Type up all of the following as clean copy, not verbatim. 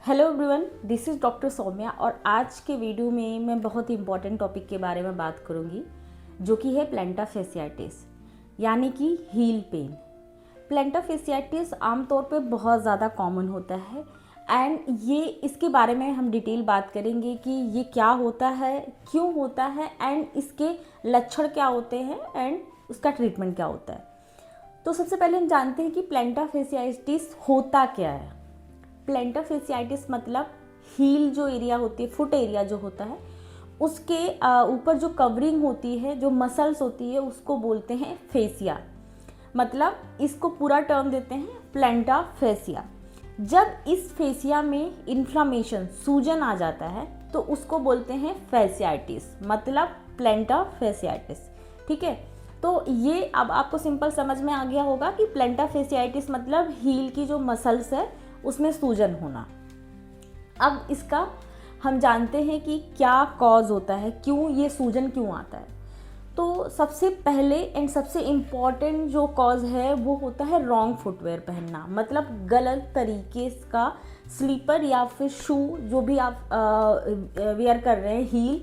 Hello everyone, this is doctor Saumya और आज के वीडियो में मैं बहुत ही इम्पॉर्टेंट टॉपिक के बारे में बात करूंगी जो कि है प्लैंटर फैसियाइटिस यानी कि हील पेन। प्लैंटर फैसियाइटिस आमतौर पे बहुत ज़्यादा कॉमन होता है एंड इसके बारे में हम डिटेल बात करेंगे कि ये क्या होता है, क्यों होता है एंड इसके लक्षण क्या होते हैं एंड उसका ट्रीटमेंट क्या होता है। तो सबसे पहले हम जानते हैं कि प्लैंटर फैसियाइटिस होता क्या है। प्लैंटर फैसियाइटिस मतलब हील जो एरिया होती है, फुट एरिया जो होता है, उसके ऊपर जो कवरिंग होती है, जो मसल्स होती है, उसको बोलते हैं फेसिया। मतलब इसको पूरा टर्म देते हैं प्लैंटर फैसिया। जब इस फेसिया में इन्फ्लामेशन, सूजन आ जाता है तो उसको बोलते हैं फैसियाइटिस, मतलब प्लैंटर फैसियाइटिस। ठीक है, तो ये अब आपको सिंपल समझ में आ गया होगा कि प्लैंटर फैसियाइटिस मतलब हील की जो मसल्स है उसमें सूजन होना। अब इसका हम जानते हैं कि क्या कॉज होता है, क्यों ये सूजन क्यों आता है। तो सबसे पहले एंड सबसे इम्पॉर्टेंट जो कॉज है वो होता है रॉन्ग फुटवेयर पहनना, मतलब गलत तरीके का स्लीपर या फिर शू जो भी आप वेयर कर रहे हैं, हील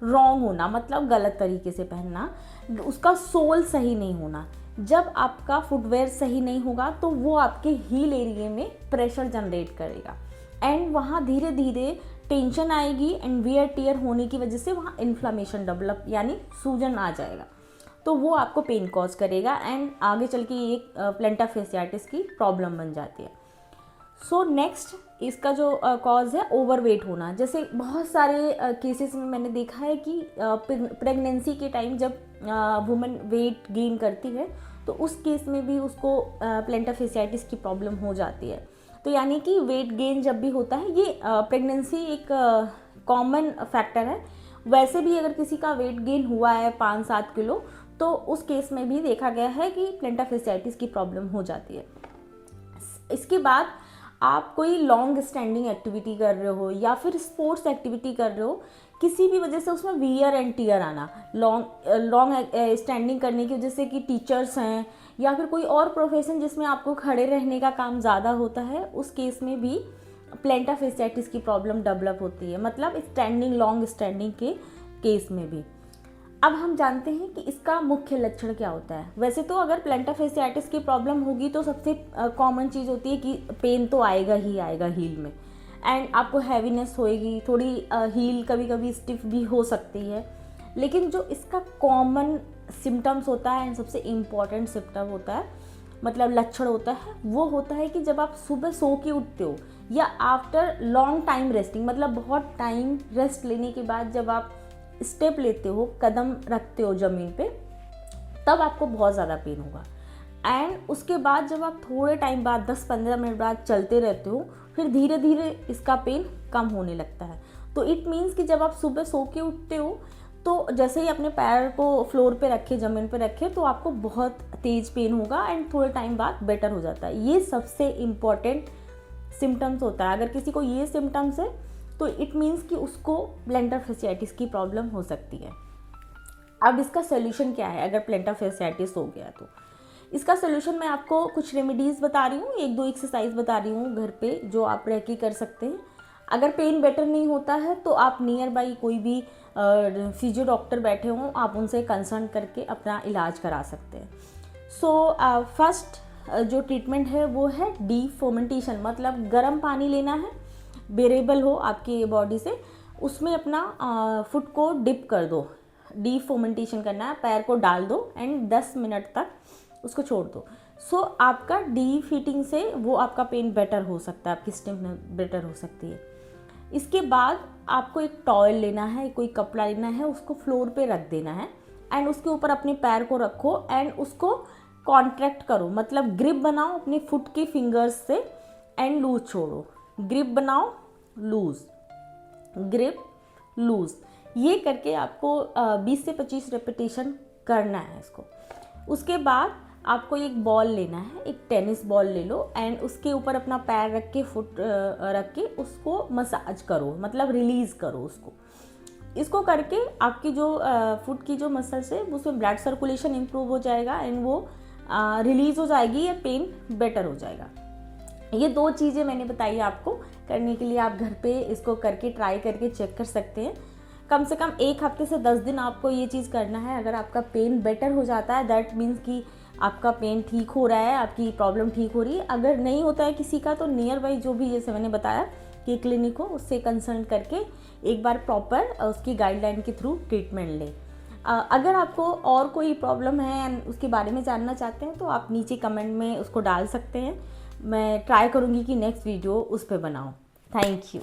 रॉन्ग होना, मतलब गलत तरीके से पहनना, उसका सोल सही नहीं होना। जब आपका फुटवेयर सही नहीं होगा तो वो आपके हील एरिया में प्रेशर जनरेट करेगा एंड वहाँ धीरे धीरे टेंशन आएगी एंड वियर टियर होने की वजह से वहाँ इन्फ्लामेशन डेवलप यानी सूजन आ जाएगा, तो वो आपको पेन कॉज करेगा एंड आगे चल के ये प्लैंटर फैसियाइटिस की प्रॉब्लम बन जाती है। सो नेक्स्ट इसका जो कॉज है ओवरवेट होना। जैसे बहुत सारे केसेस में मैंने देखा है कि प्रेगनेंसी के टाइम जब वुमेन वेट गेन करती है तो उस केस में भी उसको प्लैंटर फैसियाइटिस की प्रॉब्लम हो जाती है। तो यानी कि वेट गेन जब भी होता है, ये प्रेगनेंसी एक कॉमन फैक्टर है। वैसे भी अगर किसी का वेट गेन हुआ है 5-7 किलो तो उस केस में भी देखा गया है कि प्लैंटर फैसियाइटिस की प्रॉब्लम हो जाती है। इसके बाद आप कोई लॉन्ग स्टैंडिंग एक्टिविटी कर रहे हो या फिर स्पोर्ट्स एक्टिविटी कर रहे हो, किसी भी वजह से उसमें वियर एंड टियर आना, लॉन्ग स्टैंडिंग करने की वजह से कि टीचर्स हैं या फिर कोई और प्रोफेशन जिसमें आपको खड़े रहने का काम ज़्यादा होता है, उस केस में भी प्लैंटर फैसियाइटिस की प्रॉब्लम डेवलप होती है, मतलब स्टैंडिंग, लॉन्ग स्टैंडिंग के केस में भी। अब हम जानते हैं कि इसका मुख्य लक्षण क्या होता है। वैसे तो अगर प्लैंटर फैसियाइटिस की प्रॉब्लम होगी तो सबसे कॉमन चीज़ होती है कि पेन तो आएगा ही आएगा हील में एंड आपको हैवीनेस होएगी, थोड़ी हील कभी कभी स्टिफ भी हो सकती है। लेकिन जो इसका कॉमन सिम्टम्स होता है एंड सबसे इम्पॉर्टेंट सिम्टम होता है, मतलब लक्षण होता है, वो होता है कि जब आप सुबह सो के उठते हो या आफ्टर लॉन्ग टाइम रेस्टिंग, मतलब बहुत टाइम रेस्ट लेने के बाद जब आप स्टेप लेते हो, कदम रखते हो ज़मीन पे, तब आपको बहुत ज़्यादा पेन होगा एंड उसके बाद जब आप थोड़े टाइम बाद 10-15 मिनट बाद चलते रहते हो फिर धीरे धीरे इसका पेन कम होने लगता है। तो इट मीन्स कि जब आप सुबह सो के उठते हो तो जैसे ही अपने पैर को फ्लोर पे रखे, ज़मीन पे रखे, तो आपको बहुत तेज़ पेन होगा एंड थोड़े टाइम बाद बेटर हो जाता है। ये सबसे इम्पॉर्टेंट सिम्टम्स होता है। अगर किसी को ये सिम्टम्स है तो इट मीन्स कि उसको प्लैंटर फैसियाइटिस की प्रॉब्लम हो सकती है। अब इसका सोल्यूशन क्या है अगर प्लैंटर फैसियाइटिस हो गया तो? इसका सोल्यूशन मैं आपको कुछ रेमेडीज़ बता रही हूँ, 1-2 एक्सरसाइज बता रही हूँ घर पे जो आप रह के कर सकते हैं। अगर पेन बेटर नहीं होता है तो आप नियर बाई कोई भी फिजियो डॉक्टर बैठे हों, आप उनसे कंसल्ट करके अपना इलाज करा सकते हैं। सो फर्स्ट जो ट्रीटमेंट है वो है डीफोमेंटेशन, मतलब गर्म पानी लेना है, बेरेबल हो आपकी बॉडी से, उसमें अपना फुट को डिप कर दो, डीफोमेंटेशन करना है, पैर को डाल दो एंड 10 मिनट तक उसको छोड़ दो। सो आपका डी हीटिंग से वो आपका पेन बेटर हो सकता है, आपकी स्टिफनेस बेटर हो सकती है। इसके बाद आपको एक टॉवल लेना है, कोई कपड़ा लेना है, उसको फ्लोर पे रख देना है एंड उसके ऊपर अपने पैर को रखो एंड उसको कॉन्ट्रैक्ट करो, मतलब ग्रिप बनाओ अपने फुट के फिंगर्स से एंड लूज छोड़ो, ग्रिप बनाओ, लूज, ग्रिप, लूज, ये करके आपको 20 से 25 रेपिटेशन करना है इसको। उसके बाद आपको एक बॉल लेना है, एक टेनिस बॉल ले लो एंड उसके ऊपर अपना पैर रख के, फुट रख के उसको मसाज करो, मतलब रिलीज़ करो उसको। इसको करके आपकी जो फुट की जो मसल्स है उसमें ब्लड सर्कुलेशन इम्प्रूव हो जाएगा एंड वो रिलीज़ हो जाएगी या पेन बेटर हो जाएगा। ये 2 चीज़ें मैंने बताई आपको करने के लिए आप घर पे इसको करके ट्राई करके चेक कर सकते हैं। कम से कम 1 हफ्ते से 10 दिन आपको ये चीज़ करना है। अगर आपका पेन बेटर हो जाता है, दैट मीन्स कि आपका पेन ठीक हो रहा है, आपकी प्रॉब्लम ठीक हो रही है। अगर नहीं होता है किसी का, तो नियर बाई जो भी, जैसे मैंने बताया कि क्लिनिक हो, उससे कंसल्ट करके एक बार प्रॉपर उसकी गाइडलाइन के थ्रू ट्रीटमेंट लें। अगर आपको और कोई प्रॉब्लम है एंड उसके बारे में जानना चाहते हैं तो आप नीचे कमेंट में उसको डाल सकते हैं। मैं ट्राई करूँगी कि नेक्स्ट वीडियो उस पर बनाऊँ। Thank you.